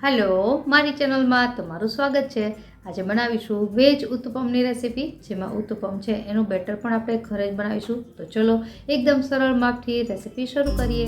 Hello मारी channel में तमारुं स्वागत है। आज बनावीशुं वेज उत्तपमनी रेसिपी, जेमां उत्तपम छे एनुं बेटर पण आपणे घरे ज बनावीशुं। तो चलो एकदम सरल मापथी रेसिपी शरू करीए।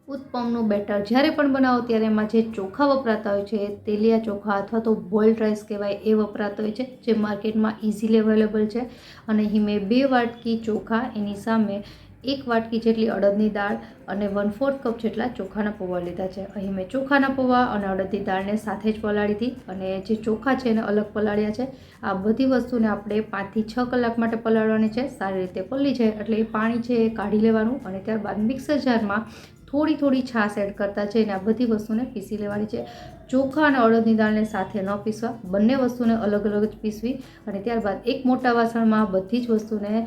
उत्पमનું બેટર જ્યારે પણ બનાવો ત્યારે એમાં જે ચોખા વપરાતા હોય છે તેલિયા ચોખા અથવા તો બોઇલ્ડ રાઈસ કહેવાય એ વપરાતો હોય છે, જે માર્કેટમાં ઇઝીલી અવેલેબલ છે। અને અહીં મેં 2 વાટકી ચોખા, એની સામે 1 વાટકી જેટલી અડદની દાળ અને 1/4 કપ જેટલા ચોખાના પૌવા લીધા છે। અહીં મેં ચોખાના પૌવા અને અડદની દાળને સાથે જ પલાળી હતી અને જે ચોખા છે એને અલગ પલાળ્યા છે। આ બધી વસ્તુને આપણે 5 થી 6 કલાક માટે પલાળવાની છે। સારી રીતે પલળી જાય એટલે એ પાણી છે એ કાઢી લેવાનું અને ત્યારબાદ મિક્સર જારમાં થોડી થોડી છાશ એડ કરતા જઈને આ બધી વસ્તુને પીસી લેવાની છે। ચોખા અને અડદની દાળને સાથે ન પીસવા, બંને વસ્તુને અલગ અલગ જ પીસવી અને ત્યારબાદ એક મોટા વાસણમાં બધી જ વસ્તુને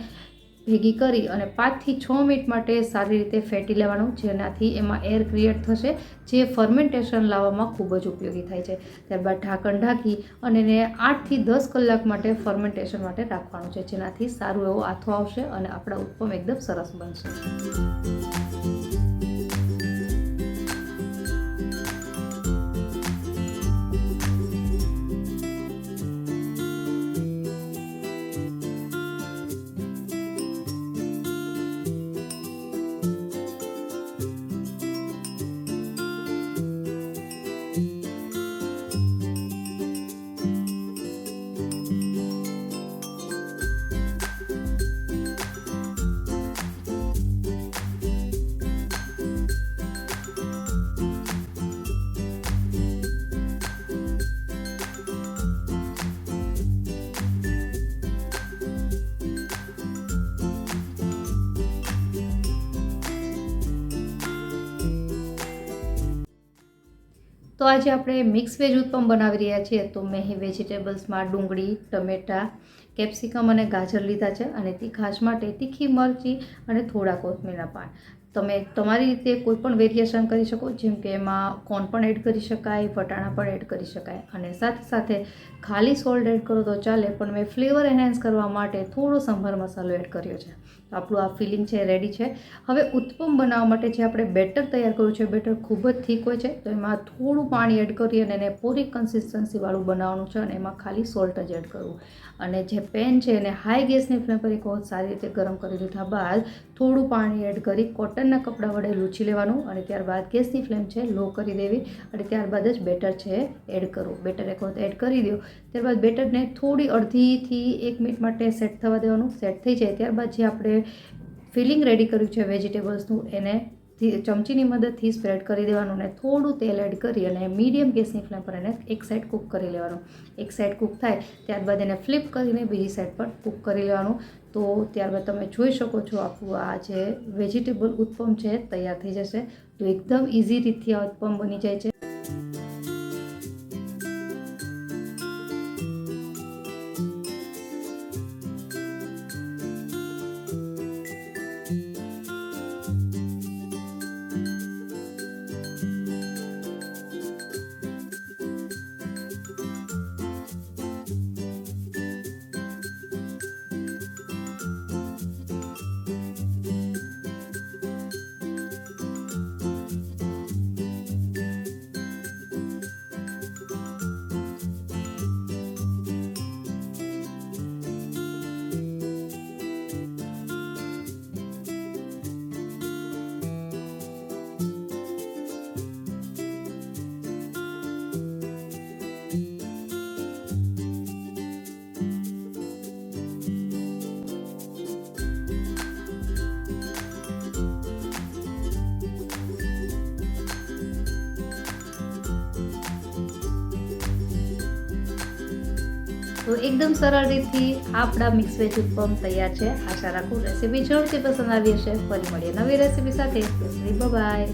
ભેગી કરી અને 5 થી 6 મિનિટ માટે સારી રીતે ફેટી લેવાનું, જેનાથી એમાં એર ક્રિએટ થશે, જે ફર્મેન્ટેશન લાવવામાં ખૂબ જ ઉપયોગી થાય છે। ત્યારબાદ ઢાંકણ ઢાંકી અને એને 8 થી 10 કલાક માટે ફર્મેન્ટેશન માટે રાખવાનું છે, જેનાથી સારું એવો આથો આવશે અને આપણા ઉત્પમ એકદમ સરસ બનશે। तो आज આપણે મિક્સ વેજ ઉત્પમ બનાવી રહ્યા છીએ। તો મેં અહીં વેજીટેબલ્સમાં ડુંગળી, ટમેટા, કેપ્સિકમ અને ગાજર લીધા છે અને તીખાશ માટે તીખી મરચી અને થોડા કોથમીરના પાન। તમે તમારી રીતે કોઈ પણ વેરિએશન કરી શકો, જેમ કે એમાં કોર્ન પણ એડ કરી શકાય, વટાણા પણ એડ કરી શકાય અને સાથે સાથે ખાલી સોલ્ટ એડ કરો તો ચાલે, પણ મેં ફ્લેવર એન્હાન્સ કરવા માટે થોડો સંભાર મસાલો એડ કર્યો છે। તો આપણું આ ફિલિંગ છે રેડી છે। હવે ઉત્પમ બનાવવા માટે જે આપણે બેટર તૈયાર કર્યું છે, બેટર ખૂબ જ થીક હોય છે, તો એમાં થોડું પાણી એડ કરી અને એને પૂરી કન્સિસ્ટન્સીવાળું બનાવવાનું છે અને એમાં ખાલી સોલ્ટ જ એડ કરવું। અને જે પેન છે એને હાઈ ગેસની ફ્લેમ પર એક વખત સારી રીતે ગરમ કરી લીધા બાદ થોડું પાણી એડ કરી કોટનના કપડા વડે લૂછી લેવાનું અને ત્યારબાદ ગેસની ફ્લેમ છે લો કરી દેવી અને ત્યારબાદ જ બેટર છે એડ કરવું। બેટર એક વખત એડ કરી દો, ત્યારબાદ બેટરને થોડી અડધીથી 1 મિનિટ માટે સેટ થવા દેવાનું। સેટ થઈ જાય ત્યારબાદ જે આપણે ફિલિંગ રેડી કર્યું છે વેજીટેબલ્સનું, એને ચમચીની મદદથી સ્પ્રેડ કરી દેવાનું અને થોડું તેલ એડ કરી અને મીડિયમ ગેસની ફ્લેમ પર એને એક સાઈડ કૂક કરી લેવાનું। એક સાઈડ કૂક થાય ત્યારબાદ એને ફ્લિપ કરીને બીજી સાઈડ પર કૂક કરી લેવાનું। તો ત્યારબાદ તમે જોઈ શકો છો આપણું આ જે વેજીટેબલ ઉત્પમ છે તૈયાર થઈ જશે। તો એકદમ ઇઝી રીતથી આ ઉત્પમ બની જાય છે। તો એકદમ સરળ રીતથી આપણા મિક્સ વેજ ઉત્પમ તૈયાર છે. આશા રાખું રેસીપી જરૂરથી પસંદ આવી હશે. ફરી મળીએ નવી રેસીપી સાથે. બાય.